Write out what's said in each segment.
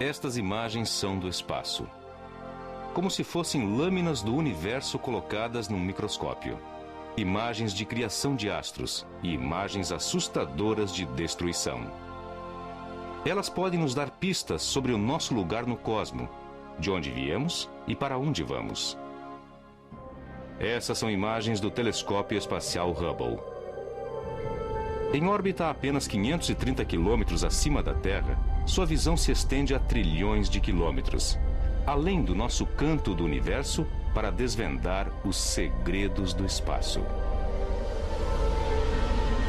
Estas imagens são do espaço, como se fossem lâminas do universo colocadas num microscópio. Imagens de criação de astros e imagens assustadoras de destruição. Elas podem nos dar pistas sobre o nosso lugar no cosmos, de onde viemos e para onde vamos. Essas são imagens do telescópio espacial Hubble. Em órbita a apenas 530 quilômetros acima da Terra, sua visão se estende a trilhões de quilômetros, além do nosso canto do universo, para desvendar os segredos do espaço.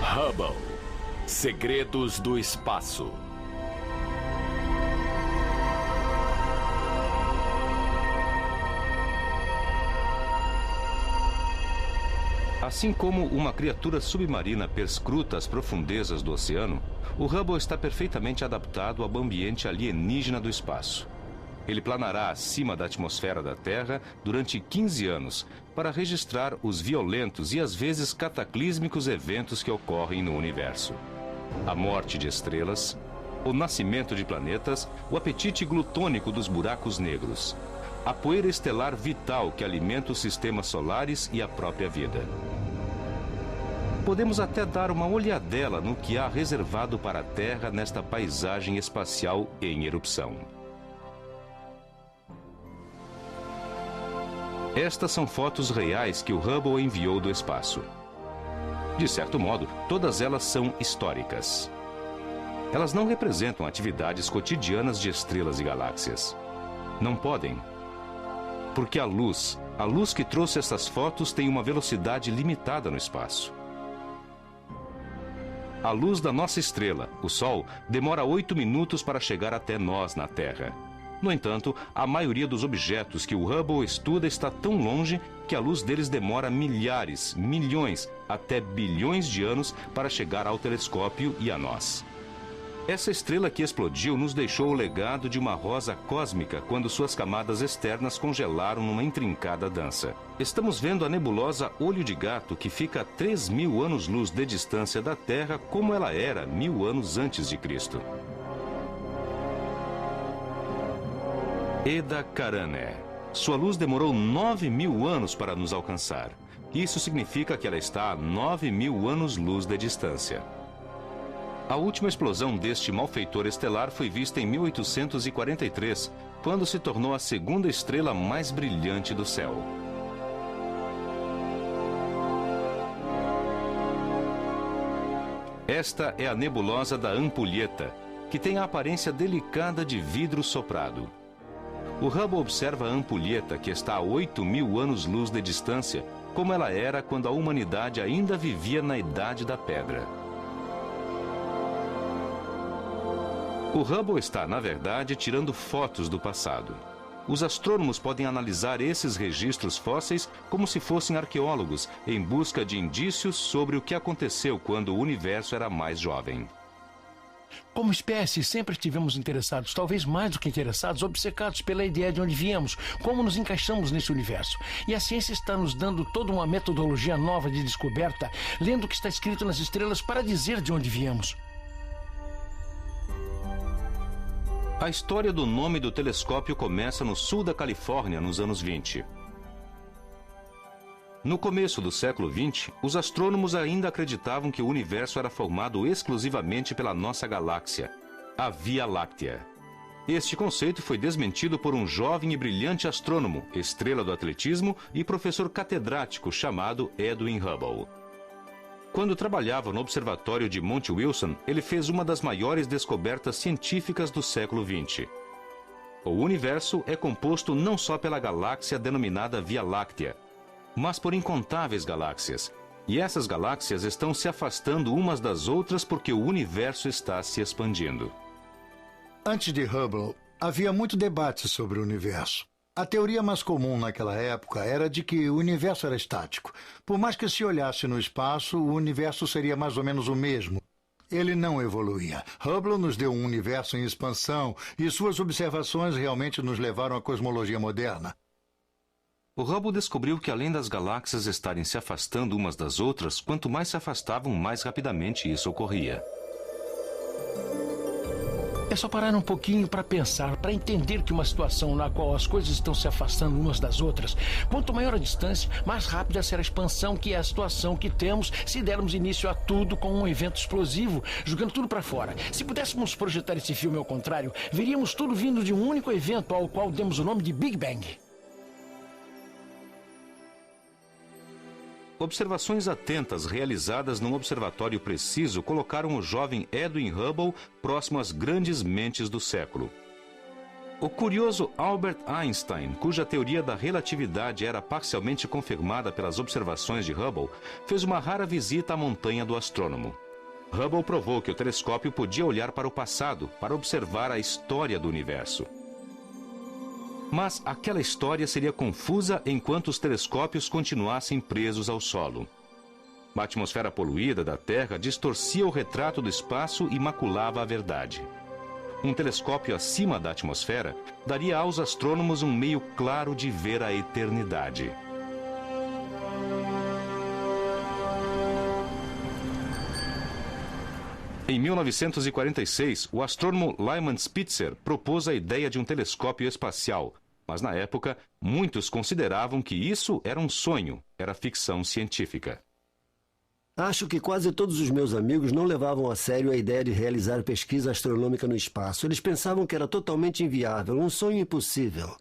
Hubble. Segredos do espaço. Assim como uma criatura submarina perscruta as profundezas do oceano, o Hubble está perfeitamente adaptado ao ambiente alienígena do espaço. Ele planará acima da atmosfera da Terra durante 15 anos para registrar os violentos e às vezes cataclísmicos eventos que ocorrem no universo. A morte de estrelas, o nascimento de planetas, o apetite glutônico dos buracos negros, a poeira estelar vital que alimenta os sistemas solares e a própria vida. Podemos até dar uma olhadela no que há reservado para a Terra nesta paisagem espacial em erupção. Estas são fotos reais que o Hubble enviou do espaço. De certo modo, todas elas são históricas. Elas não representam atividades cotidianas de estrelas e galáxias. Não podem. Porque a luz que trouxe essas fotos tem uma velocidade limitada no espaço. A luz da nossa estrela, o Sol, demora 8 minutos para chegar até nós na Terra. No entanto, a maioria dos objetos que o Hubble estuda está tão longe que a luz deles demora milhares, milhões, até bilhões de anos para chegar ao telescópio e a nós. Essa estrela que explodiu nos deixou o legado de uma rosa cósmica quando suas camadas externas congelaram numa intrincada dança. Estamos vendo a nebulosa Olho de Gato que fica a 3.000 anos-luz de distância da Terra como ela era 1000 anos antes de Cristo. Eta Carinae. Sua luz demorou 9.000 anos para nos alcançar. Isso significa que ela está a 9.000 anos-luz de distância. A última explosão deste malfeitor estelar foi vista em 1843, quando se tornou a segunda estrela mais brilhante do céu. Esta é a nebulosa da Ampulheta, que tem a aparência delicada de vidro soprado. O Hubble observa a Ampulheta, que está a 8.000 anos-luz de distância, como ela era quando a humanidade ainda vivia na Idade da Pedra. O Hubble está, na verdade, tirando fotos do passado. Os astrônomos podem analisar esses registros fósseis como se fossem arqueólogos, em busca de indícios sobre o que aconteceu quando o universo era mais jovem. Como espécie, sempre estivemos interessados, talvez mais do que interessados, obcecados pela ideia de onde viemos, como nos encaixamos nesse universo. E a ciência está nos dando toda uma metodologia nova de descoberta, lendo o que está escrito nas estrelas para dizer de onde viemos. A história do nome do telescópio começa no sul da Califórnia, nos anos 20. No começo do século XX, os astrônomos ainda acreditavam que o universo era formado exclusivamente pela nossa galáxia, a Via Láctea. Este conceito foi desmentido por um jovem e brilhante astrônomo, estrela do atletismo e professor catedrático chamado Edwin Hubble. Quando trabalhava no observatório de Monte Wilson, ele fez uma das maiores descobertas científicas do século XX. O universo é composto não só pela galáxia denominada Via Láctea, mas por incontáveis galáxias. E essas galáxias estão se afastando umas das outras porque o universo está se expandindo. Antes de Hubble, havia muito debate sobre o universo. A teoria mais comum naquela época era de que o universo era estático. Por mais que se olhasse no espaço, o universo seria mais ou menos o mesmo. Ele não evoluía. Hubble nos deu um universo em expansão e suas observações realmente nos levaram à cosmologia moderna. O Hubble descobriu que além das galáxias estarem se afastando umas das outras, quanto mais se afastavam, mais rapidamente isso ocorria. É só parar um pouquinho para pensar, para entender que uma situação na qual as coisas estão se afastando umas das outras, quanto maior a distância, mais rápida será a expansão, que é a situação que temos se dermos início a tudo com um evento explosivo, jogando tudo para fora. Se pudéssemos projetar esse filme ao contrário, veríamos tudo vindo de um único evento ao qual demos o nome de Big Bang. Observações atentas realizadas num observatório preciso colocaram o jovem Edwin Hubble próximo às grandes mentes do século. O curioso Albert Einstein, cuja teoria da relatividade era parcialmente confirmada pelas observações de Hubble, fez uma rara visita à montanha do astrônomo. Hubble provou que o telescópio podia olhar para o passado para observar a história do universo. Mas aquela história seria confusa enquanto os telescópios continuassem presos ao solo. A atmosfera poluída da Terra distorcia o retrato do espaço e maculava a verdade. Um telescópio acima da atmosfera daria aos astrônomos um meio claro de ver a eternidade. Em 1946, o astrônomo Lyman Spitzer propôs a ideia de um telescópio espacial, mas na época, muitos consideravam que isso era um sonho, era ficção científica. Acho que quase todos os meus amigos não levavam a sério a ideia de realizar pesquisa astronômica no espaço. Eles pensavam que era totalmente inviável, um sonho impossível.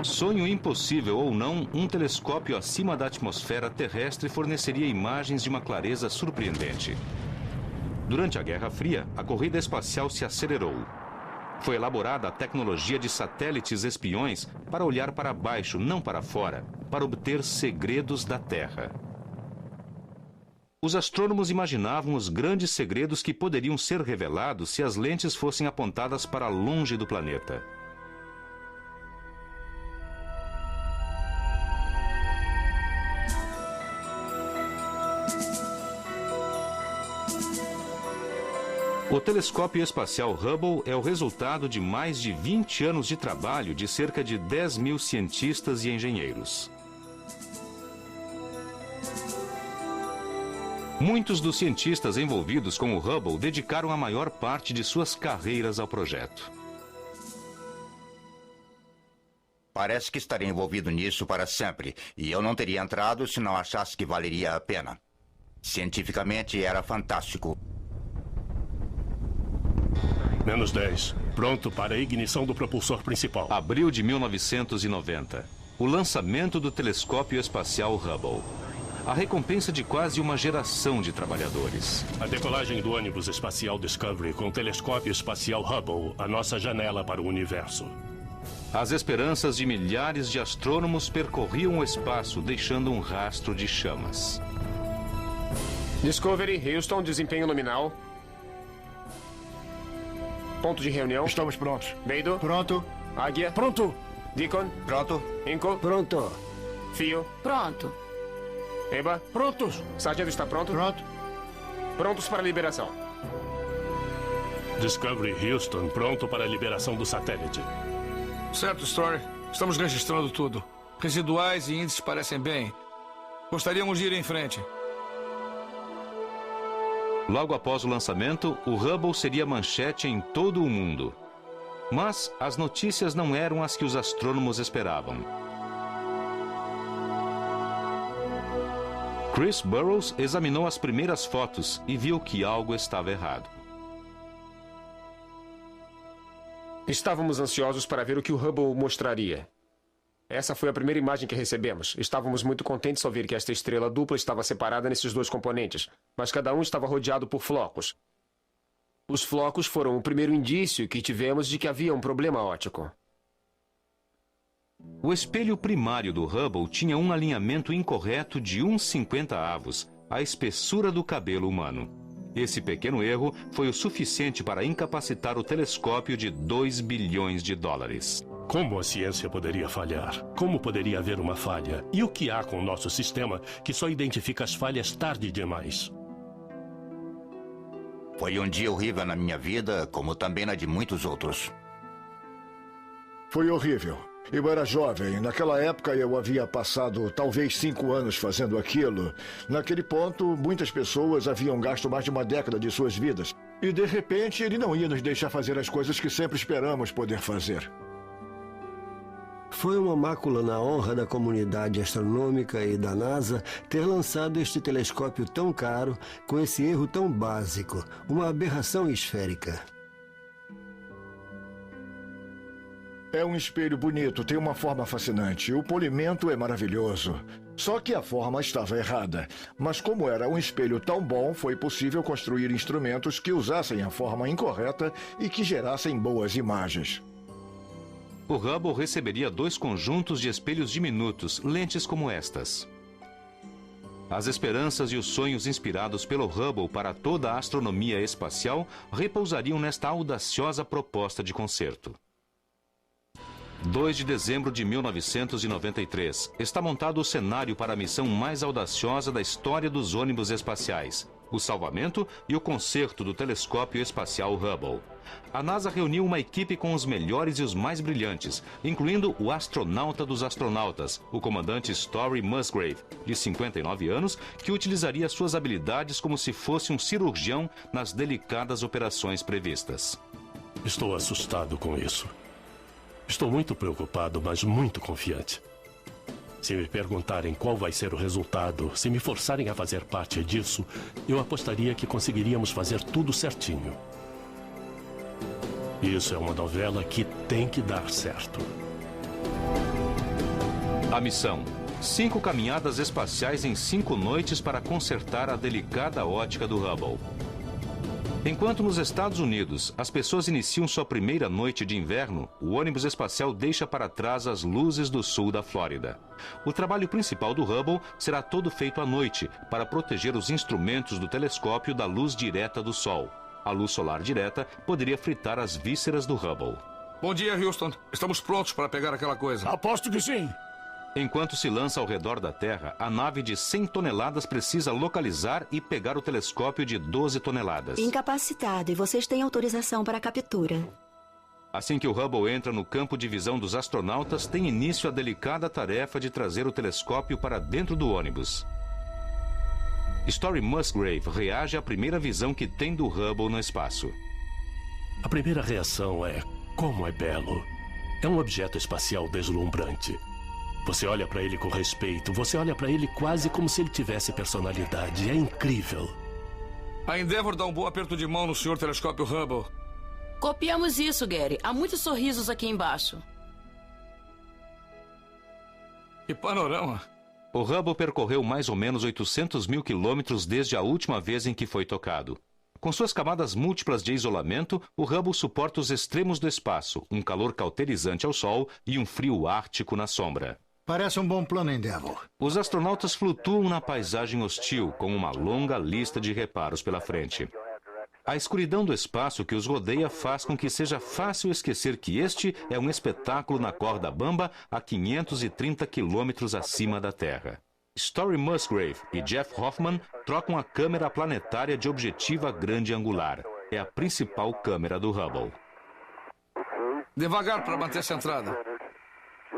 Sonho impossível ou não, um telescópio acima da atmosfera terrestre forneceria imagens de uma clareza surpreendente. Durante a Guerra Fria, a corrida espacial se acelerou. Foi elaborada a tecnologia de satélites espiões para olhar para baixo, não para fora, para obter segredos da Terra. Os astrônomos imaginavam os grandes segredos que poderiam ser revelados se as lentes fossem apontadas para longe do planeta. O telescópio espacial Hubble é o resultado de mais de 20 anos de trabalho de cerca de 10 mil cientistas e engenheiros. Muitos dos cientistas envolvidos com o Hubble dedicaram a maior parte de suas carreiras ao projeto. Parece que estaria envolvido nisso para sempre, e eu não teria entrado se não achasse que valeria a pena. Cientificamente era fantástico. Menos 10. Pronto para a ignição do propulsor principal. Abril de 1990. O lançamento do telescópio espacial Hubble. A recompensa de quase uma geração de trabalhadores. A decolagem do ônibus espacial Discovery com o telescópio espacial Hubble, a nossa janela para o universo. As esperanças de milhares de astrônomos percorriam o espaço, deixando um rastro de chamas. Discovery, Houston, desempenho nominal. Ponto de reunião. Estamos prontos. Beidou. Pronto. Águia. Pronto. Deacon. Pronto? Inco. Pronto. Fio. Pronto. Eba. Prontos. Sargento está pronto? Pronto. Prontos para a liberação. Discovery Houston, pronto para a liberação do satélite. Certo, Story. Estamos registrando tudo. Residuais e índices parecem bem. Gostaríamos de ir em frente. Logo após o lançamento, o Hubble seria manchete em todo o mundo. Mas as notícias não eram as que os astrônomos esperavam. Chris Burrows examinou as primeiras fotos e viu que algo estava errado. Estávamos ansiosos para ver o que o Hubble mostraria. Essa foi a primeira imagem que recebemos. Estávamos muito contentes ao ver que esta estrela dupla estava separada nesses dois componentes, mas cada um estava rodeado por flocos. Os flocos foram o primeiro indício que tivemos de que havia um problema óptico. O espelho primário do Hubble tinha um alinhamento incorreto de 1/50 avos, a espessura do cabelo humano. Esse pequeno erro foi o suficiente para incapacitar o telescópio de 2 bilhões de dólares. Como a ciência poderia falhar? Como poderia haver uma falha? E o que há com o nosso sistema que só identifica as falhas tarde demais? Foi um dia horrível na minha vida, como também na de muitos outros. Foi horrível. Eu era jovem. Naquela época eu havia passado talvez 5 anos fazendo aquilo. Naquele ponto, muitas pessoas haviam gasto mais de uma década de suas vidas. E de repente ele não ia nos deixar fazer as coisas que sempre esperamos poder fazer. Foi uma mácula na honra da comunidade astronômica e da NASA ter lançado este telescópio tão caro, com esse erro tão básico, uma aberração esférica. É um espelho bonito, tem uma forma fascinante. O polimento é maravilhoso. Só que a forma estava errada. Mas como era um espelho tão bom, foi possível construir instrumentos que usassem a forma incorreta e que gerassem boas imagens. O Hubble receberia 2 conjuntos de espelhos diminutos, lentes como estas. As esperanças e os sonhos inspirados pelo Hubble para toda a astronomia espacial repousariam nesta audaciosa proposta de concerto. 2 de dezembro de 1993, está montado o cenário para a missão mais audaciosa da história dos ônibus espaciais, o salvamento e o concerto do telescópio espacial Hubble. A NASA reuniu uma equipe com os melhores e os mais brilhantes, incluindo o astronauta dos astronautas, o comandante Story Musgrave, de 59 anos, que utilizaria suas habilidades como se fosse um cirurgião nas delicadas operações previstas. Estou assustado com isso. Estou muito preocupado, mas muito confiante. Se me perguntarem qual vai ser o resultado, se me forçarem a fazer parte disso, eu apostaria que conseguiríamos fazer tudo certinho. Isso é uma novela que tem que dar certo. A missão: 5 caminhadas espaciais em 5 noites para consertar a delicada ótica do Hubble. Enquanto nos Estados Unidos as pessoas iniciam sua primeira noite de inverno, o ônibus espacial deixa para trás as luzes do sul da Flórida. O trabalho principal do Hubble será todo feito à noite, para proteger os instrumentos do telescópio da luz direta do Sol. A luz solar direta poderia fritar as vísceras do Hubble. Bom dia, Houston. Estamos prontos para pegar aquela coisa. Aposto que sim. Enquanto se lança ao redor da Terra, a nave de 100 toneladas precisa localizar e pegar o telescópio de 12 toneladas. Incapacitado, e vocês têm autorização para a captura. Assim que o Hubble entra no campo de visão dos astronautas, tem início a delicada tarefa de trazer o telescópio para dentro do ônibus. Story Musgrave reage à primeira visão que tem do Hubble no espaço. A primeira reação é: como é belo. É um objeto espacial deslumbrante. Você olha para ele com respeito, você olha para ele quase como se ele tivesse personalidade. É incrível. A Endeavour dá um bom aperto de mão no senhor telescópio Hubble. Copiamos isso, Gary. Há muitos sorrisos aqui embaixo. Que panorama. O Hubble percorreu mais ou menos 800 mil quilômetros desde a última vez em que foi tocado. Com suas camadas múltiplas de isolamento, o Hubble suporta os extremos do espaço, um calor cauterizante ao Sol e um frio ártico na sombra. Parece um bom plano, Endeavour. Os astronautas flutuam na paisagem hostil, com uma longa lista de reparos pela frente. A escuridão do espaço que os rodeia faz com que seja fácil esquecer que este é um espetáculo na corda bamba a 530 quilômetros acima da Terra. Story Musgrave e Jeff Hoffman trocam a câmera planetária de objetiva grande angular. É a principal câmera do Hubble. Devagar para manter centrada.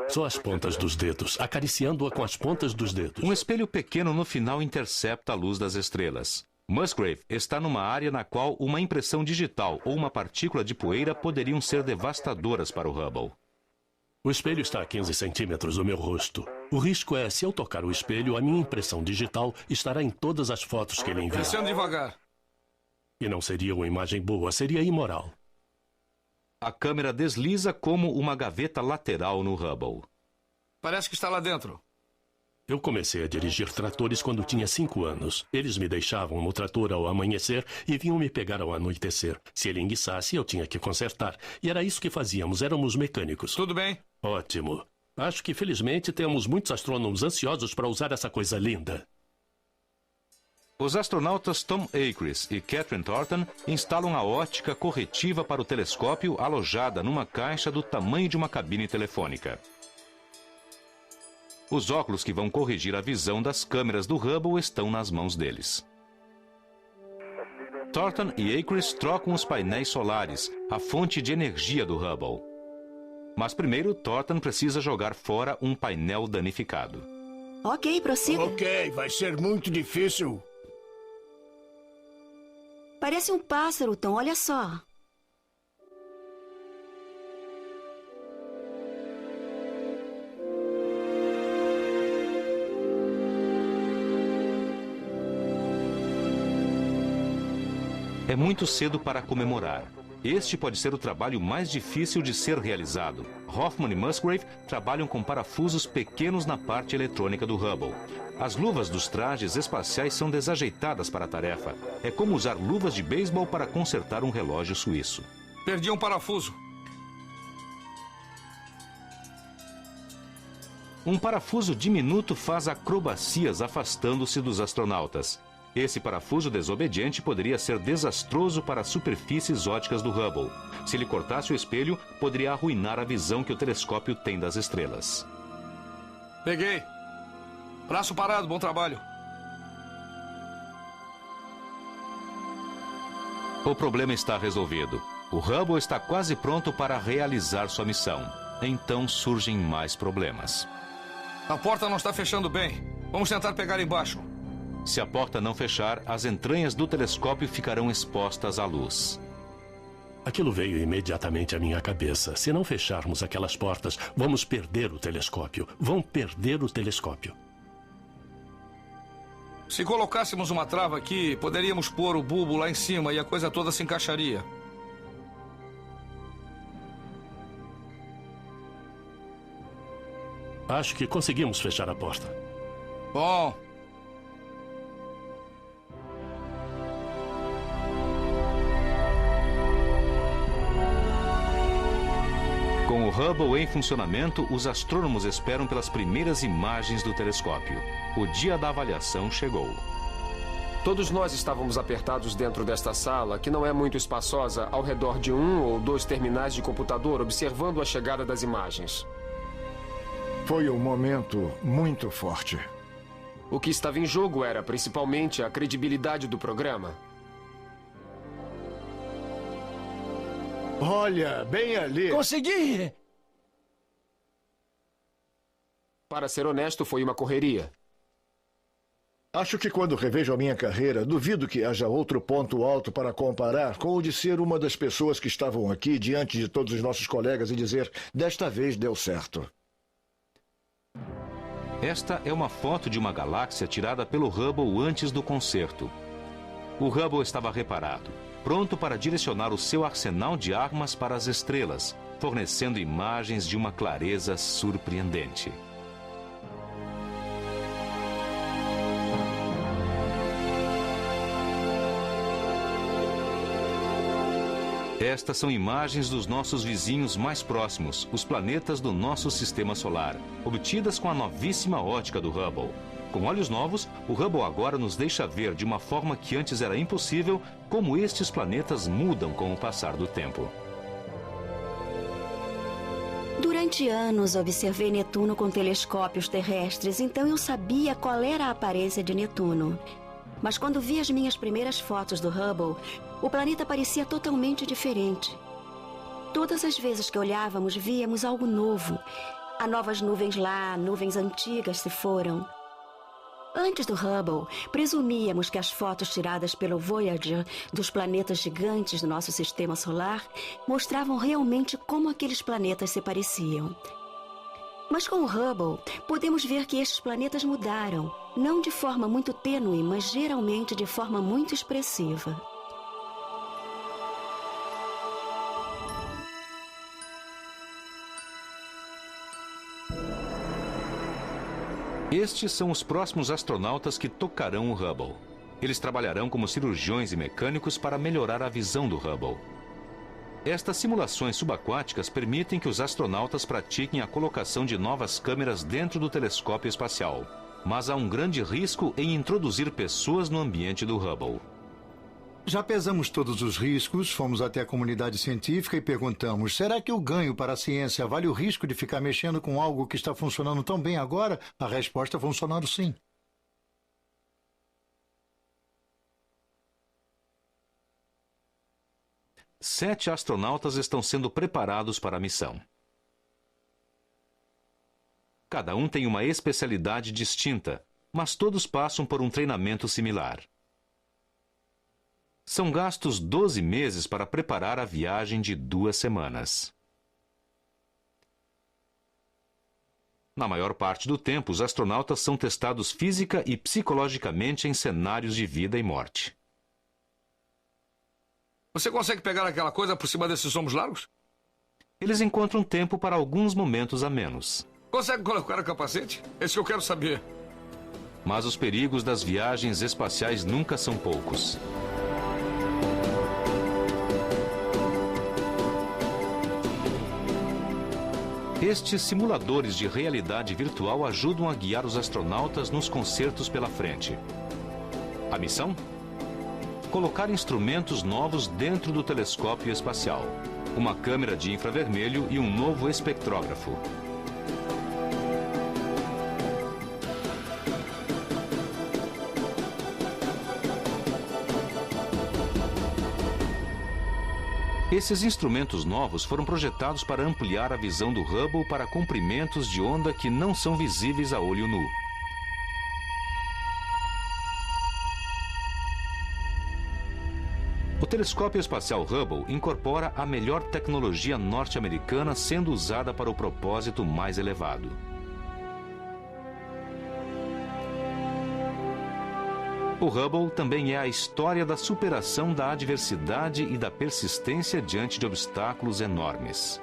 Só as pontas dos dedos, acariciando-a com as pontas dos dedos. Um espelho pequeno no final intercepta a luz das estrelas. Musgrave está numa área na qual uma impressão digital ou uma partícula de poeira poderiam ser devastadoras para o Hubble. O espelho está a 15 centímetros do meu rosto. O risco é, se eu tocar o espelho, a minha impressão digital estará em todas as fotos que ele envia. Descendo devagar. E não seria uma imagem boa, seria imoral. A câmera desliza como uma gaveta lateral no Hubble. Parece que está lá dentro. Eu comecei a dirigir tratores quando tinha 5 anos. Eles me deixavam no trator ao amanhecer e vinham me pegar ao anoitecer. Se ele enguiçasse, eu tinha que consertar. E era isso que fazíamos, éramos mecânicos. Tudo bem? Ótimo. Acho que, felizmente, temos muitos astrônomos ansiosos para usar essa coisa linda. Os astronautas Tom Akris e Catherine Thornton instalam a ótica corretiva para o telescópio alojada numa caixa do tamanho de uma cabine telefônica. Os óculos que vão corrigir a visão das câmeras do Hubble estão nas mãos deles. Thornton e Akris trocam os painéis solares, a fonte de energia do Hubble. Mas primeiro, Thornton precisa jogar fora um painel danificado. Ok, prossiga. Ok, vai ser muito difícil. Parece um pássaro, Tom, olha só. É muito cedo para comemorar. Este pode ser o trabalho mais difícil de ser realizado. Hoffman e Musgrave trabalham com parafusos pequenos na parte eletrônica do Hubble. As luvas dos trajes espaciais são desajeitadas para a tarefa. É como usar luvas de beisebol para consertar um relógio suíço. Perdi um parafuso. Um parafuso diminuto faz acrobacias afastando-se dos astronautas. Esse parafuso desobediente poderia ser desastroso para as superfícies ópticas do Hubble. Se ele cortasse o espelho, poderia arruinar a visão que o telescópio tem das estrelas. Peguei. Braço parado, bom trabalho. O problema está resolvido. O Hubble está quase pronto para realizar sua missão. Então surgem mais problemas. A porta não está fechando bem. Vamos tentar pegar embaixo. Se a porta não fechar, as entranhas do telescópio ficarão expostas à luz. Aquilo veio imediatamente à minha cabeça. Se não fecharmos aquelas portas, vamos perder o telescópio. Vão perder o telescópio. Se colocássemos uma trava aqui, poderíamos pôr o bulbo lá em cima e a coisa toda se encaixaria. Acho que conseguimos fechar a porta. Bom. Com o Hubble em funcionamento, os astrônomos esperam pelas primeiras imagens do telescópio. O dia da avaliação chegou. Todos nós estávamos apertados dentro desta sala, que não é muito espaçosa, ao redor de 1 ou 2 terminais de computador, observando a chegada das imagens. Foi um momento muito forte. O que estava em jogo era, principalmente, a credibilidade do programa. Olha, bem ali. Consegui! Para ser honesto, foi uma correria. Acho que quando revejo a minha carreira, duvido que haja outro ponto alto para comparar com o de ser uma das pessoas que estavam aqui diante de todos os nossos colegas e dizer, desta vez deu certo. Esta é uma foto de uma galáxia tirada pelo Hubble antes do concerto. O Hubble estava reparado, pronto para direcionar o seu arsenal de armas para as estrelas, fornecendo imagens de uma clareza surpreendente. Estas são imagens dos nossos vizinhos mais próximos, os planetas do nosso sistema solar, obtidas com a novíssima ótica do Hubble. Com olhos novos, o Hubble agora nos deixa ver de uma forma que antes era impossível como estes planetas mudam com o passar do tempo. Durante anos, observei Netuno com telescópios terrestres, então eu sabia qual era a aparência de Netuno. Mas quando vi as minhas primeiras fotos do Hubble, o planeta parecia totalmente diferente. Todas as vezes que olhávamos, víamos algo novo. Há novas nuvens lá, nuvens antigas se foram. Antes do Hubble, presumíamos que as fotos tiradas pelo Voyager dos planetas gigantes do nosso sistema solar mostravam realmente como aqueles planetas se pareciam. Mas com o Hubble, podemos ver que estes planetas mudaram, não de forma muito tênue, mas geralmente de forma muito expressiva. Estes são os próximos astronautas que tocarão o Hubble. Eles trabalharão como cirurgiões e mecânicos para melhorar a visão do Hubble. Estas simulações subaquáticas permitem que os astronautas pratiquem a colocação de novas câmeras dentro do telescópio espacial. Mas há um grande risco em introduzir pessoas no ambiente do Hubble. Já pesamos todos os riscos, fomos até a comunidade científica e perguntamos, será que o ganho para a ciência vale o risco de ficar mexendo com algo que está funcionando tão bem agora? A resposta é funcionando sim. Sete astronautas estão sendo preparados para a missão. Cada um tem uma especialidade distinta, mas todos passam por um treinamento similar. São gastos 12 meses para preparar a viagem de 2 semanas. Na maior parte do tempo, os astronautas são testados física e psicologicamente em cenários de vida e morte. Você consegue pegar aquela coisa por cima desses ombros largos? Eles encontram tempo para alguns momentos a menos. Consegue colocar o capacete? É isso que eu quero saber. Mas os perigos das viagens espaciais nunca são poucos. Estes simuladores de realidade virtual ajudam a guiar os astronautas nos concertos pela frente. A missão? Colocar instrumentos novos dentro do telescópio espacial, uma câmera de infravermelho e um novo espectrógrafo. Esses instrumentos novos foram projetados para ampliar a visão do Hubble para comprimentos de onda que não são visíveis a olho nu. O telescópio espacial Hubble incorpora a melhor tecnologia norte-americana sendo usada para o propósito mais elevado. O Hubble também é a história da superação da adversidade e da persistência diante de obstáculos enormes.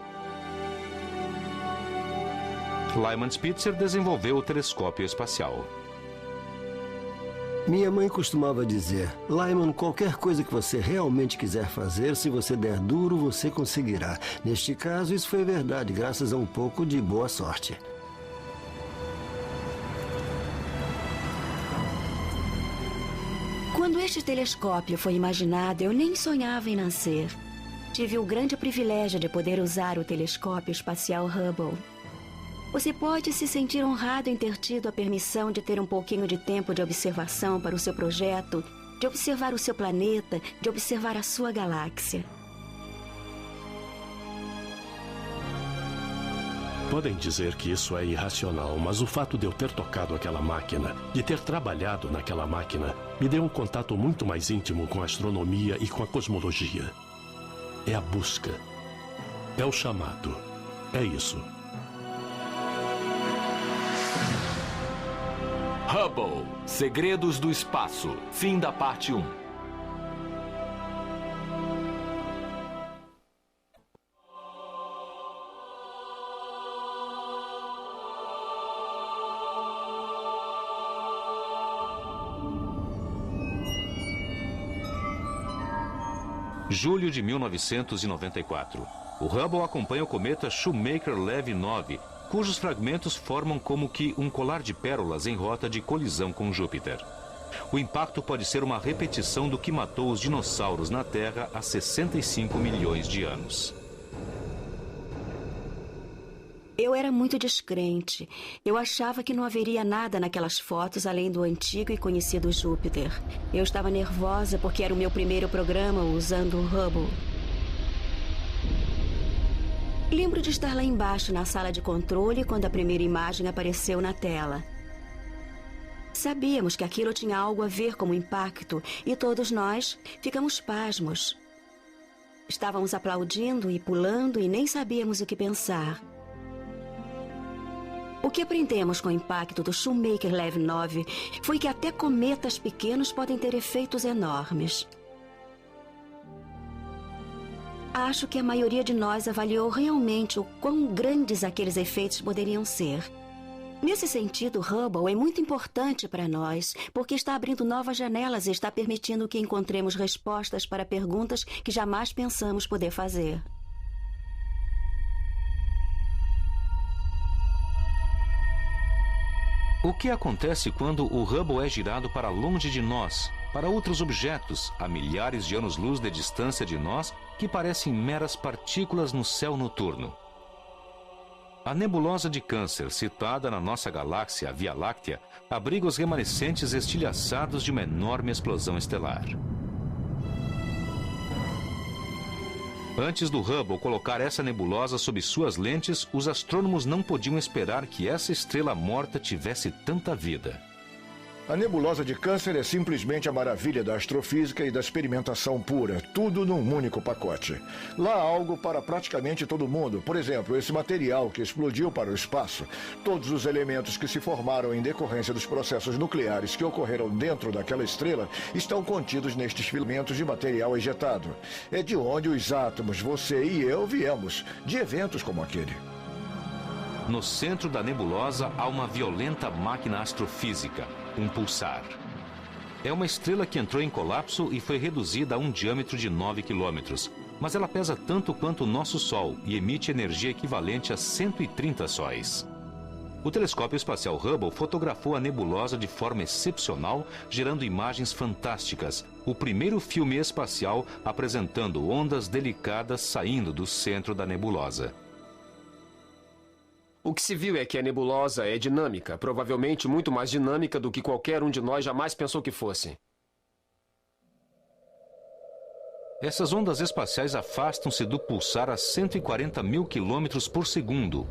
Lyman Spitzer desenvolveu o telescópio espacial. Minha mãe costumava dizer: Lyman, qualquer coisa que você realmente quiser fazer, se você der duro, você conseguirá. Neste caso, isso foi verdade, graças a um pouco de boa sorte. Quando este telescópio foi imaginado, eu nem sonhava em nascer. Tive o grande privilégio de poder usar o telescópio espacial Hubble. Você pode se sentir honrado em ter tido a permissão de ter um pouquinho de tempo de observação para o seu projeto, de observar o seu planeta, de observar a sua galáxia. Podem dizer que isso é irracional, mas o fato de eu ter tocado aquela máquina, de ter trabalhado naquela máquina, me deu um contato muito mais íntimo com a astronomia e com a cosmologia. É a busca. É o chamado. É isso. Hubble, Segredos do Espaço. Fim da parte 1. Julho de 1994. O Hubble acompanha o cometa Shoemaker-Levy 9, cujos fragmentos formam como que um colar de pérolas em rota de colisão com Júpiter. O impacto pode ser uma repetição do que matou os dinossauros na Terra há 65 milhões de anos. Eu era muito descrente. Eu achava que não haveria nada naquelas fotos além do antigo e conhecido Júpiter. Eu estava nervosa porque era o meu primeiro programa usando o Hubble. Lembro de estar lá embaixo na sala de controle quando a primeira imagem apareceu na tela. Sabíamos que aquilo tinha algo a ver com o impacto e todos nós ficamos pasmos. Estávamos aplaudindo e pulando e nem sabíamos o que pensar. O que aprendemos com o impacto do Shoemaker-Levy 9 foi que até cometas pequenos podem ter efeitos enormes. Acho que a maioria de nós avaliou realmente o quão grandes aqueles efeitos poderiam ser. Nesse sentido, o Hubble é muito importante para nós, porque está abrindo novas janelas e está permitindo que encontremos respostas para perguntas que jamais pensamos poder fazer. O que acontece quando o Hubble é girado para longe de nós, para outros objetos, a milhares de anos-luz de distância de nós, que parecem meras partículas no céu noturno? A nebulosa de Câncer, citada na nossa galáxia, a Via Láctea, abriga os remanescentes estilhaçados de uma enorme explosão estelar. Antes do Hubble colocar essa nebulosa sob suas lentes, os astrônomos não podiam esperar que essa estrela morta tivesse tanta vida. A nebulosa de Câncer é simplesmente a maravilha da astrofísica e da experimentação pura, tudo num único pacote. Lá há algo para praticamente todo mundo. Por exemplo, esse material que explodiu para o espaço, todos os elementos que se formaram em decorrência dos processos nucleares que ocorreram dentro daquela estrela estão contidos nestes filamentos de material ejetado. É de onde os átomos, você e eu, viemos, de eventos como aquele. No centro da nebulosa há uma violenta máquina astrofísica, um pulsar. É uma estrela que entrou em colapso e foi reduzida a um diâmetro de 9 quilômetros, mas ela pesa tanto quanto o nosso Sol e emite energia equivalente a 130 sóis. O telescópio espacial Hubble fotografou a nebulosa de forma excepcional, gerando imagens fantásticas, o primeiro filme espacial apresentando ondas delicadas saindo do centro da nebulosa. O que se viu é que a nebulosa é dinâmica, provavelmente muito mais dinâmica do que qualquer um de nós jamais pensou que fosse. Essas ondas espaciais afastam-se do pulsar a 140 mil quilômetros por segundo.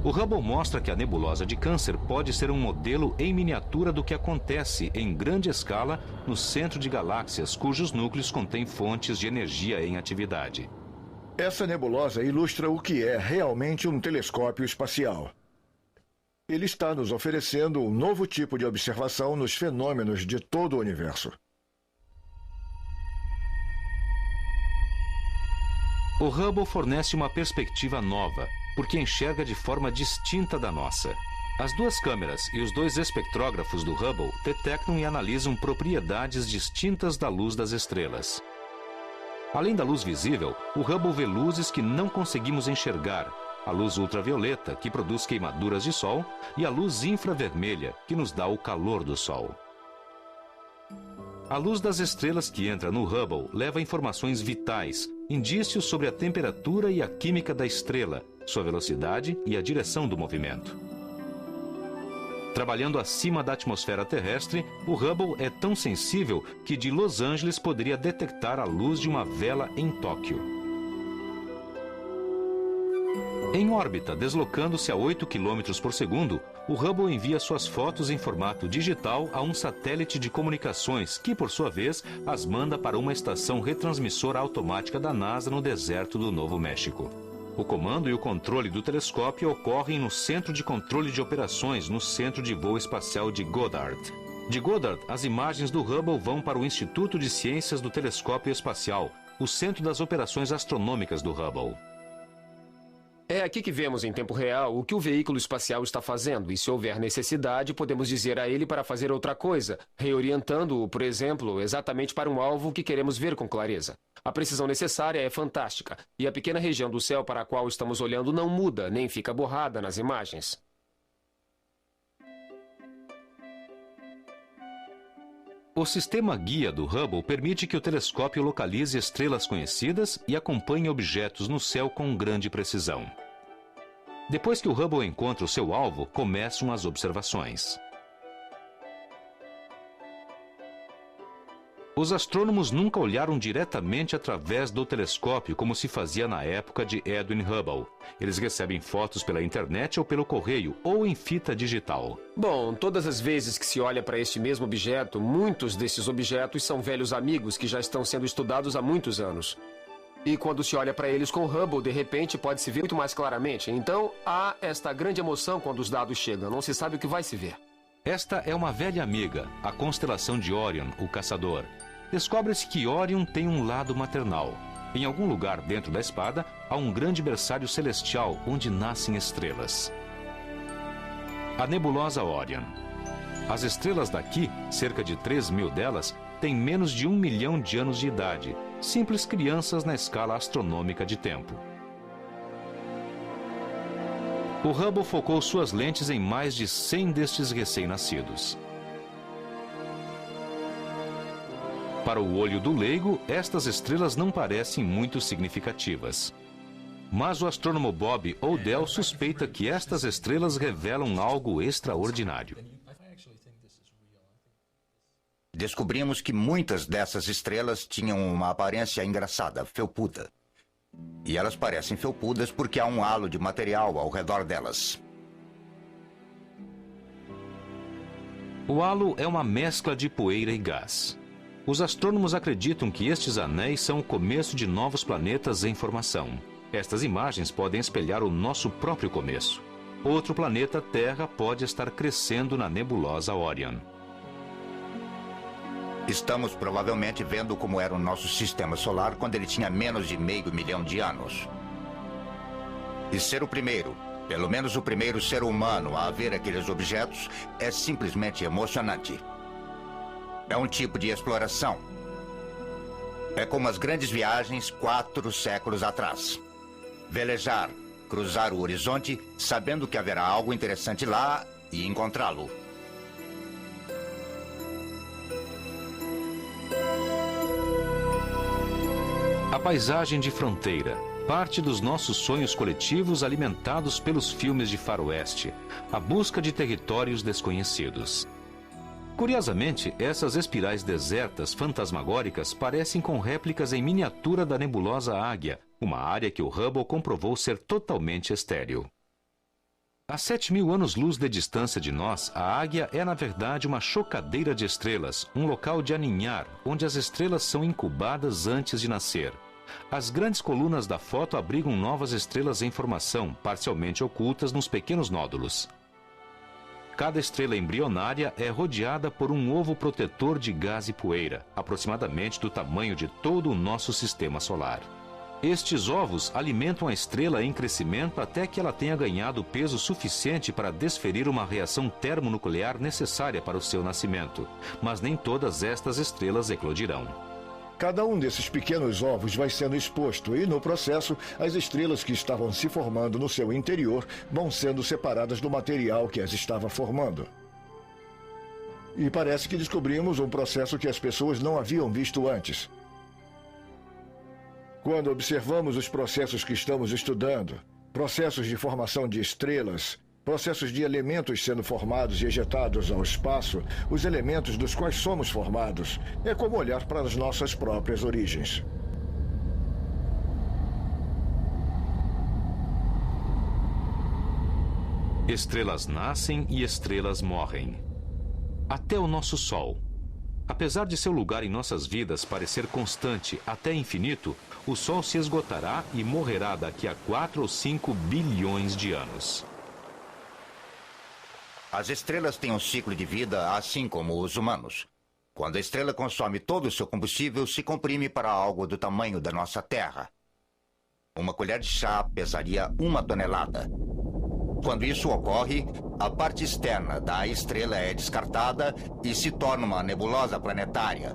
O Hubble mostra que a nebulosa de Câncer pode ser um modelo em miniatura do que acontece em grande escala no centro de galáxias cujos núcleos contêm fontes de energia em atividade. Essa nebulosa ilustra o que é realmente um telescópio espacial. Ele está nos oferecendo um novo tipo de observação nos fenômenos de todo o universo. O Hubble fornece uma perspectiva nova, porque enxerga de forma distinta da nossa. As duas câmeras e os dois espectrógrafos do Hubble detectam e analisam propriedades distintas da luz das estrelas. Além da luz visível, o Hubble vê luzes que não conseguimos enxergar, a luz ultravioleta, que produz queimaduras de Sol, e a luz infravermelha, que nos dá o calor do Sol. A luz das estrelas que entra no Hubble leva informações vitais, indícios sobre a temperatura e a química da estrela, sua velocidade e a direção do movimento. Trabalhando acima da atmosfera terrestre, o Hubble é tão sensível que de Los Angeles poderia detectar a luz de uma vela em Tóquio. Em órbita, deslocando-se a 8 km por segundo, o Hubble envia suas fotos em formato digital a um satélite de comunicações que, por sua vez, as manda para uma estação retransmissora automática da NASA no deserto do Novo México. O comando e o controle do telescópio ocorrem no Centro de Controle de Operações no Centro de Voo Espacial de Goddard. De Goddard, as imagens do Hubble vão para o Instituto de Ciências do Telescópio Espacial, o centro das operações astronômicas do Hubble. É aqui que vemos em tempo real o que o veículo espacial está fazendo, e se houver necessidade, podemos dizer a ele para fazer outra coisa, reorientando-o, por exemplo, exatamente para um alvo que queremos ver com clareza. A precisão necessária é fantástica, e a pequena região do céu para a qual estamos olhando não muda, nem fica borrada nas imagens. O sistema guia do Hubble permite que o telescópio localize estrelas conhecidas e acompanhe objetos no céu com grande precisão. Depois que o Hubble encontra o seu alvo, começam as observações. Os astrônomos nunca olharam diretamente através do telescópio como se fazia na época de Edwin Hubble. Eles recebem fotos pela internet ou pelo correio, ou em fita digital. Bom, todas as vezes que se olha para este mesmo objeto, muitos desses objetos são velhos amigos que já estão sendo estudados há muitos anos. E quando se olha para eles com Hubble, de repente pode-se ver muito mais claramente. Então, há esta grande emoção quando os dados chegam. Não se sabe o que vai se ver. Esta é uma velha amiga, a constelação de Orion, o caçador. Descobre-se que Orion tem um lado maternal. Em algum lugar dentro da espada, há um grande berçário celestial onde nascem estrelas. A nebulosa Orion. As estrelas daqui, cerca de 3.000 delas, têm menos de 1 milhão de anos de idade, simples crianças na escala astronômica de tempo. O Hubble focou suas lentes em mais de 100 destes recém-nascidos. Para o olho do leigo, estas estrelas não parecem muito significativas. Mas o astrônomo Bob Odell suspeita que estas estrelas revelam algo extraordinário. Descobrimos que muitas dessas estrelas tinham uma aparência engraçada, felpuda. E elas parecem felpudas porque há um halo de material ao redor delas. O halo é uma mescla de poeira e gás. Os astrônomos acreditam que estes anéis são o começo de novos planetas em formação. Estas imagens podem espelhar o nosso próprio começo. Outro planeta, Terra, pode estar crescendo na nebulosa Orion. Estamos provavelmente vendo como era o nosso sistema solar quando ele tinha menos de meio milhão de anos. E ser o primeiro, pelo menos o primeiro ser humano a ver aqueles objetos, é simplesmente emocionante. É um tipo de exploração. É como as grandes viagens 4 séculos atrás. Velejar, cruzar o horizonte, sabendo que haverá algo interessante lá e encontrá-lo. A paisagem de fronteira, parte dos nossos sonhos coletivos alimentados pelos filmes de faroeste, a busca de territórios desconhecidos. Curiosamente, essas espirais desertas fantasmagóricas parecem com réplicas em miniatura da nebulosa Águia, uma área que o Hubble comprovou ser totalmente estéril. A 7.000 anos-luz de distância de nós, a Águia é na verdade uma chocadeira de estrelas, um local de aninhar, onde as estrelas são incubadas antes de nascer. As grandes colunas da foto abrigam novas estrelas em formação, parcialmente ocultas nos pequenos nódulos. Cada estrela embrionária é rodeada por um ovo protetor de gás e poeira, aproximadamente do tamanho de todo o nosso sistema solar. Estes ovos alimentam a estrela em crescimento até que ela tenha ganhado peso suficiente para desferir uma reação termonuclear necessária para o seu nascimento. Mas nem todas estas estrelas eclodirão. Cada um desses pequenos ovos vai sendo exposto e, no processo, as estrelas que estavam se formando no seu interior vão sendo separadas do material que as estava formando. E parece que descobrimos um processo que as pessoas não haviam visto antes. Quando observamos os processos que estamos estudando, processos de formação de estrelas, processos de elementos sendo formados e ejetados ao espaço, os elementos dos quais somos formados, é como olhar para as nossas próprias origens. Estrelas nascem e estrelas morrem. Até o nosso Sol. Apesar de seu lugar em nossas vidas parecer constante até infinito, o Sol se esgotará e morrerá daqui a 4 ou 5 bilhões de anos. As estrelas têm um ciclo de vida assim como os humanos. Quando a estrela consome todo o seu combustível, se comprime para algo do tamanho da nossa Terra. Uma colher de chá pesaria 1 tonelada. Quando isso ocorre, a parte externa da estrela é descartada e se torna uma nebulosa planetária.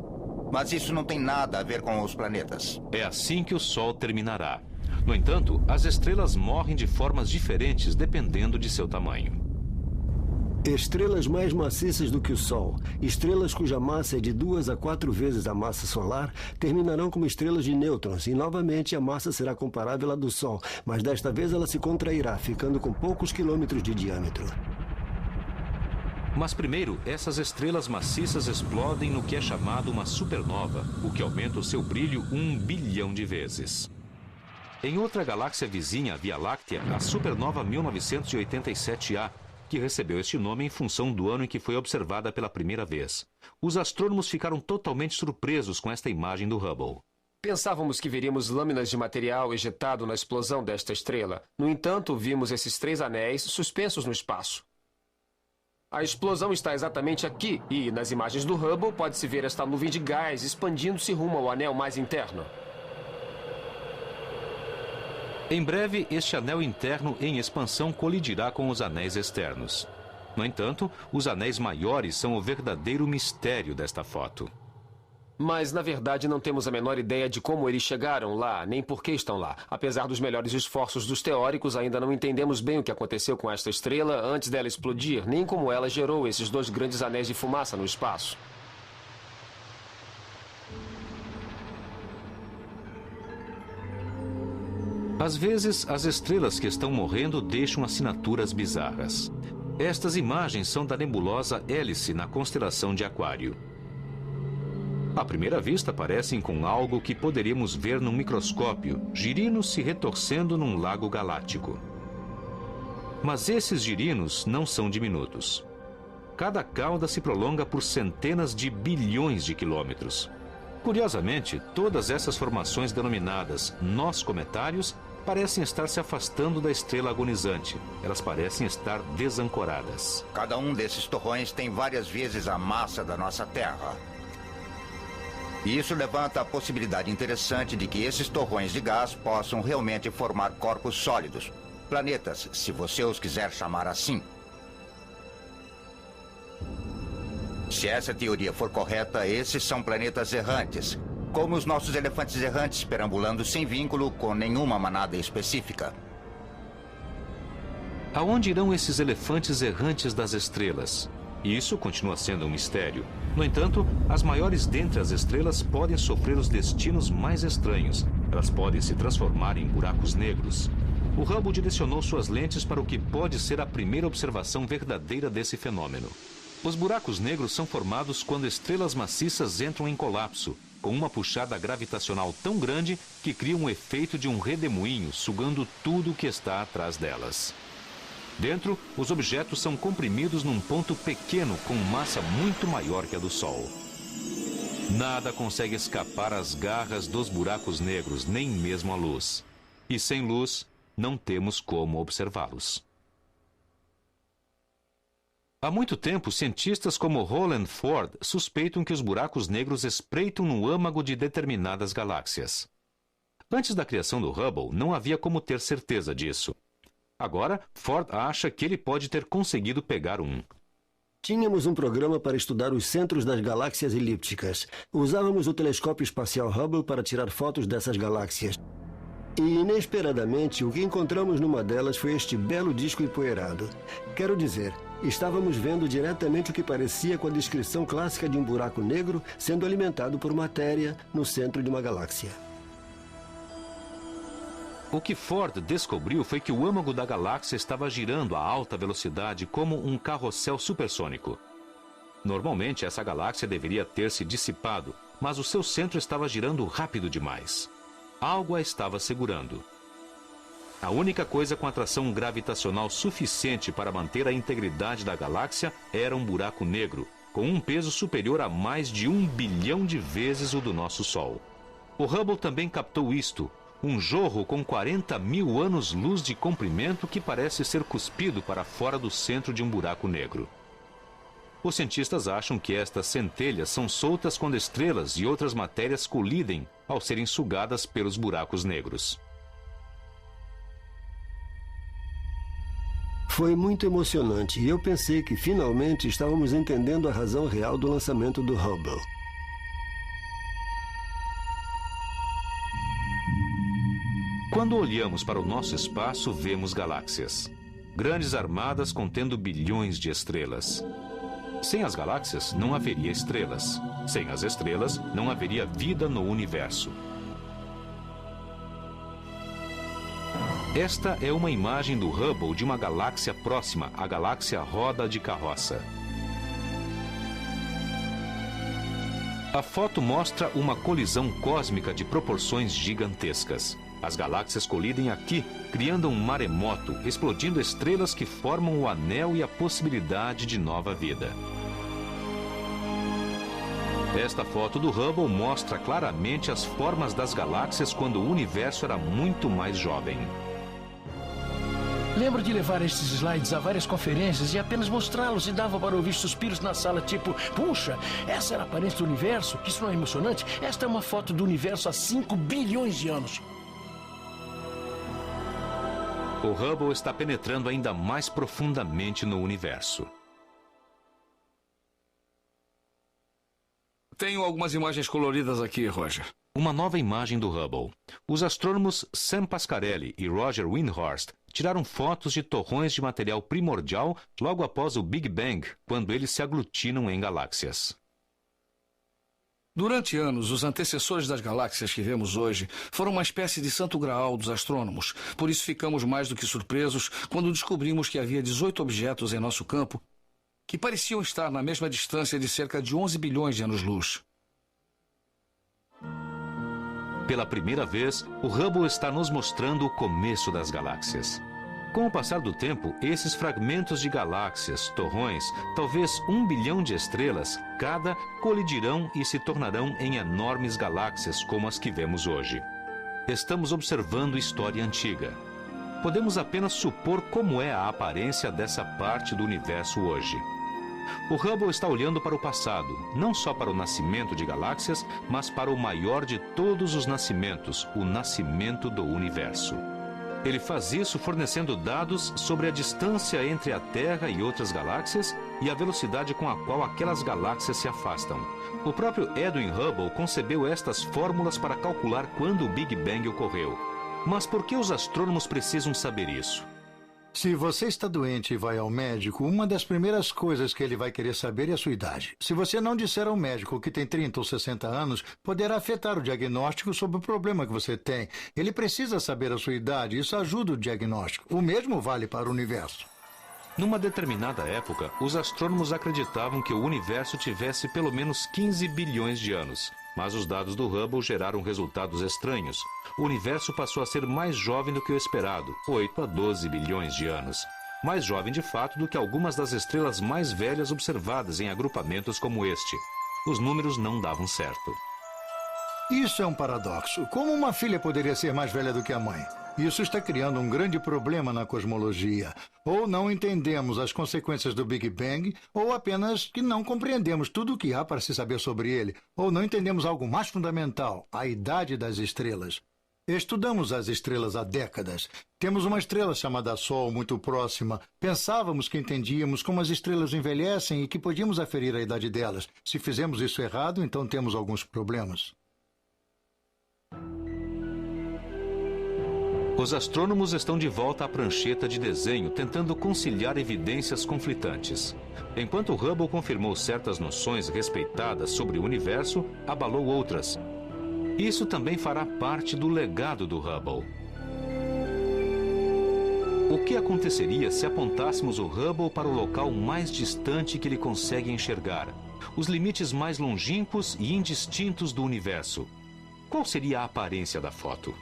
Mas isso não tem nada a ver com os planetas. É assim que o Sol terminará. No entanto, as estrelas morrem de formas diferentes dependendo de seu tamanho. Estrelas mais maciças do que o Sol, estrelas cuja massa é de 2 a 4 vezes a massa solar, terminarão como estrelas de nêutrons e novamente a massa será comparável à do Sol, mas desta vez ela se contrairá, ficando com poucos quilômetros de diâmetro. Mas primeiro, essas estrelas maciças explodem no que é chamado uma supernova, o que aumenta o seu brilho 1 bilhão de vezes. Em outra galáxia vizinha à Via Láctea, a supernova 1987A, que recebeu este nome em função do ano em que foi observada pela primeira vez. Os astrônomos ficaram totalmente surpresos com esta imagem do Hubble. Pensávamos que veríamos lâminas de material ejetado na explosão desta estrela. No entanto, vimos esses 3 anéis suspensos no espaço. A explosão está exatamente aqui e, nas imagens do Hubble, pode-se ver esta nuvem de gás expandindo-se rumo ao anel mais interno. Em breve, este anel interno em expansão colidirá com os anéis externos. No entanto, os anéis maiores são o verdadeiro mistério desta foto. Mas, na verdade, não temos a menor ideia de como eles chegaram lá, nem por que estão lá. Apesar dos melhores esforços dos teóricos, ainda não entendemos bem o que aconteceu com esta estrela antes dela explodir, nem como ela gerou esses 2 grandes anéis de fumaça no espaço. Às vezes, as estrelas que estão morrendo deixam assinaturas bizarras. Estas imagens são da nebulosa Hélice na constelação de Aquário. À primeira vista, parecem com algo que poderíamos ver num microscópio, girinos se retorcendo num lago galáctico. Mas esses girinos não são diminutos. Cada cauda se prolonga por centenas de bilhões de quilômetros. Curiosamente, todas essas formações denominadas nós cometários parecem estar se afastando da estrela agonizante. Elas parecem estar desancoradas. Cada um desses torrões tem várias vezes a massa da nossa Terra. E isso levanta a possibilidade interessante de que esses torrões de gás possam realmente formar corpos sólidos. Planetas, se você os quiser chamar assim. Se essa teoria for correta, esses são planetas errantes, como os nossos elefantes errantes perambulando sem vínculo com nenhuma manada específica. Aonde irão esses elefantes errantes das estrelas? Isso continua sendo um mistério. No entanto, as maiores dentre as estrelas podem sofrer os destinos mais estranhos. Elas podem se transformar em buracos negros. O Hubble direcionou suas lentes para o que pode ser a primeira observação verdadeira desse fenômeno. Os buracos negros são formados quando estrelas maciças entram em colapso, com uma puxada gravitacional tão grande que cria um efeito de um redemoinho sugando tudo o que está atrás delas. Dentro, os objetos são comprimidos num ponto pequeno com massa muito maior que a do Sol. Nada consegue escapar às garras dos buracos negros, nem mesmo a luz. E sem luz, não temos como observá-los. Há muito tempo, cientistas como Rowland Ford suspeitam que os buracos negros espreitam no âmago de determinadas galáxias. Antes da criação do Hubble, não havia como ter certeza disso. Agora, Ford acha que ele pode ter conseguido pegar um. Tínhamos um programa para estudar os centros das galáxias elípticas. Usávamos o telescópio espacial Hubble para tirar fotos dessas galáxias. E, inesperadamente, o que encontramos numa delas foi este belo disco empoeirado. Quero dizer, estávamos vendo diretamente o que parecia com a descrição clássica de um buraco negro sendo alimentado por matéria no centro de uma galáxia. O que Ford descobriu foi que o âmago da galáxia estava girando a alta velocidade como um carrossel supersônico. Normalmente, essa galáxia deveria ter se dissipado, mas o seu centro estava girando rápido demais. Algo a estava segurando. A única coisa com atração gravitacional suficiente para manter a integridade da galáxia era um buraco negro, com um peso superior a mais de 1 bilhão de vezes o do nosso Sol. O Hubble também captou isto, um jorro com 40 mil anos-luz de comprimento que parece ser cuspido para fora do centro de um buraco negro. Os cientistas acham que estas centelhas são soltas quando estrelas e outras matérias colidem ao serem sugadas pelos buracos negros. Foi muito emocionante e eu pensei que finalmente estávamos entendendo a razão real do lançamento do Hubble. Quando olhamos para o nosso espaço, vemos galáxias. Grandes armadas contendo bilhões de estrelas. Sem as galáxias, não haveria estrelas. Sem as estrelas, não haveria vida no universo. Esta é uma imagem do Hubble de uma galáxia próxima, a galáxia Roda de Carroça. A foto mostra uma colisão cósmica de proporções gigantescas. As galáxias colidem aqui, criando um maremoto, explodindo estrelas que formam o anel e a possibilidade de nova vida. Esta foto do Hubble mostra claramente as formas das galáxias quando o universo era muito mais jovem. Lembro de levar estes slides a várias conferências e apenas mostrá-los e dava para ouvir suspiros na sala, tipo, puxa, essa era a aparência do universo? Isso não é emocionante? Esta é uma foto do universo há 5 bilhões de anos. O Hubble está penetrando ainda mais profundamente no universo. Tenho algumas imagens coloridas aqui, Roger. Uma nova imagem do Hubble. Os astrônomos Sam Pasquarelli e Roger Windhorst tiraram fotos de torrões de material primordial logo após o Big Bang, quando eles se aglutinam em galáxias. Durante anos, os antecessores das galáxias que vemos hoje foram uma espécie de santo graal dos astrônomos. Por isso ficamos mais do que surpresos quando descobrimos que havia 18 objetos em nosso campo que pareciam estar na mesma distância de cerca de 11 bilhões de anos-luz. Pela primeira vez, o Hubble está nos mostrando o começo das galáxias. Com o passar do tempo, esses fragmentos de galáxias, torrões, talvez 1 bilhão de estrelas, cada colidirão e se tornarão em enormes galáxias como as que vemos hoje. Estamos observando história antiga. Podemos apenas supor como é a aparência dessa parte do universo hoje. O Hubble está olhando para o passado, não só para o nascimento de galáxias, mas para o maior de todos os nascimentos, o nascimento do universo. Ele faz isso fornecendo dados sobre a distância entre a Terra e outras galáxias e a velocidade com a qual aquelas galáxias se afastam. O próprio Edwin Hubble concebeu estas fórmulas para calcular quando o Big Bang ocorreu. Mas por que os astrônomos precisam saber isso? Se você está doente e vai ao médico, uma das primeiras coisas que ele vai querer saber é a sua idade. Se você não disser ao médico que tem 30 ou 60 anos, poderá afetar o diagnóstico sobre o problema que você tem. Ele precisa saber a sua idade, isso ajuda o diagnóstico. O mesmo vale para o universo. Numa determinada época, os astrônomos acreditavam que o universo tivesse pelo menos 15 bilhões de anos. Mas os dados do Hubble geraram resultados estranhos. O universo passou a ser mais jovem do que o esperado, 8 a 12 bilhões de anos. Mais jovem de fato do que algumas das estrelas mais velhas observadas em agrupamentos como este. Os números não davam certo. Isso é um paradoxo. Como uma filha poderia ser mais velha do que a mãe? Isso está criando um grande problema na cosmologia. Ou não entendemos as consequências do Big Bang, ou apenas que não compreendemos tudo o que há para se saber sobre ele, ou não entendemos algo mais fundamental, a idade das estrelas. Estudamos as estrelas há décadas. Temos uma estrela chamada Sol muito próxima. Pensávamos que entendíamos como as estrelas envelhecem e que podíamos aferir a idade delas. Se fizemos isso errado, então temos alguns problemas. Os astrônomos estão de volta à prancheta de desenho, tentando conciliar evidências conflitantes. Enquanto Hubble confirmou certas noções respeitadas sobre o universo, abalou outras. Isso também fará parte do legado do Hubble. O que aconteceria se apontássemos o Hubble para o local mais distante que ele consegue enxergar? Os limites mais longínquos e indistintos do universo. Qual seria a aparência da foto?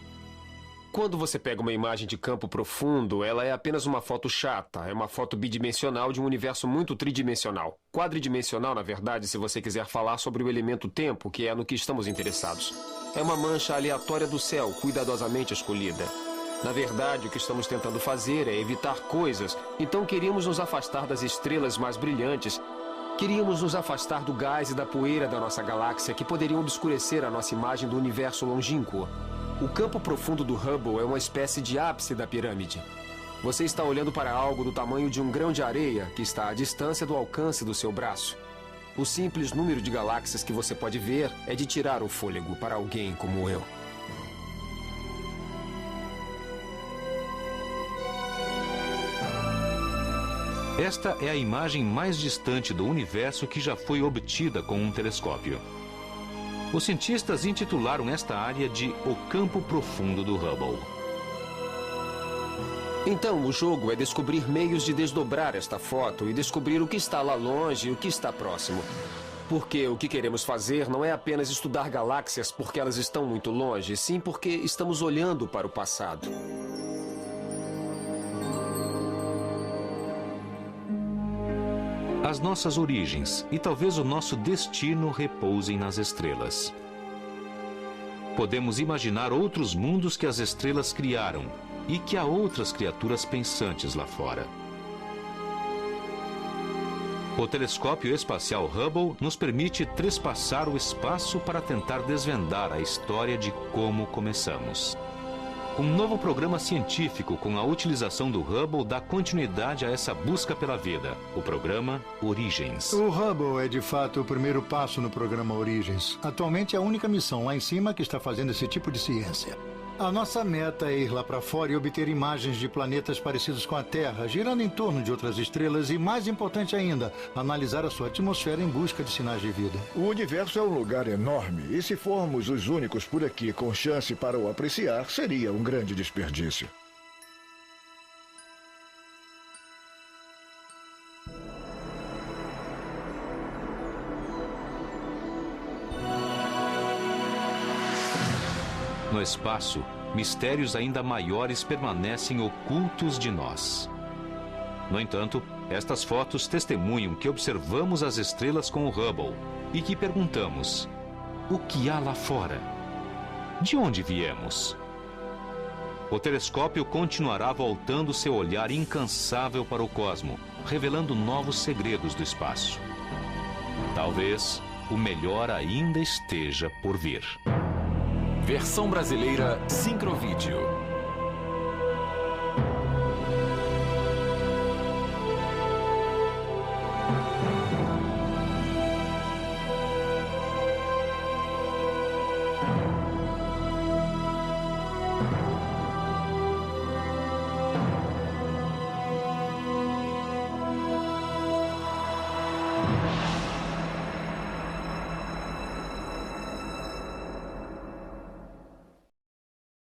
Quando você pega uma imagem de campo profundo, ela é apenas uma foto chata. É uma foto bidimensional de um universo muito tridimensional. Quadridimensional, na verdade, se você quiser falar sobre o elemento tempo, que é no que estamos interessados. É uma mancha aleatória do céu, cuidadosamente escolhida. Na verdade, o que estamos tentando fazer é evitar coisas. Então queríamos nos afastar das estrelas mais brilhantes. Queríamos nos afastar do gás e da poeira da nossa galáxia, que poderiam obscurecer a nossa imagem do universo longínquo. O campo profundo do Hubble é uma espécie de ápice da pirâmide. Você está olhando para algo do tamanho de um grão de areia que está à distância do alcance do seu braço. O simples número de galáxias que você pode ver é de tirar o fôlego para alguém como eu. Esta é a imagem mais distante do universo que já foi obtida com um telescópio. Os cientistas intitularam esta área de O Campo Profundo do Hubble. Então, o jogo é descobrir meios de desdobrar esta foto e descobrir o que está lá longe e o que está próximo. Porque o que queremos fazer não é apenas estudar galáxias porque elas estão muito longe, sim porque estamos olhando para o passado. As nossas origens e talvez o nosso destino repousem nas estrelas. Podemos imaginar outros mundos que as estrelas criaram e que há outras criaturas pensantes lá fora. O telescópio espacial Hubble nos permite trespassar o espaço para tentar desvendar a história de como começamos. Um novo programa científico com a utilização do Hubble dá continuidade a essa busca pela vida, o programa Origens. O Hubble é de fato o primeiro passo no programa Origens. Atualmente é a única missão lá em cima que está fazendo esse tipo de ciência. A nossa meta é ir lá para fora e obter imagens de planetas parecidos com a Terra, girando em torno de outras estrelas e, mais importante ainda, analisar a sua atmosfera em busca de sinais de vida. O universo é um lugar enorme e se formos os únicos por aqui com chance para o apreciar, seria um grande desperdício. No espaço, mistérios ainda maiores permanecem ocultos de nós. No entanto, estas fotos testemunham que observamos as estrelas com o Hubble e que perguntamos: o que há lá fora? De onde viemos? O telescópio continuará voltando seu olhar incansável para o cosmo, revelando novos segredos do espaço. Talvez o melhor ainda esteja por vir. Versão brasileira Sincrovídeo.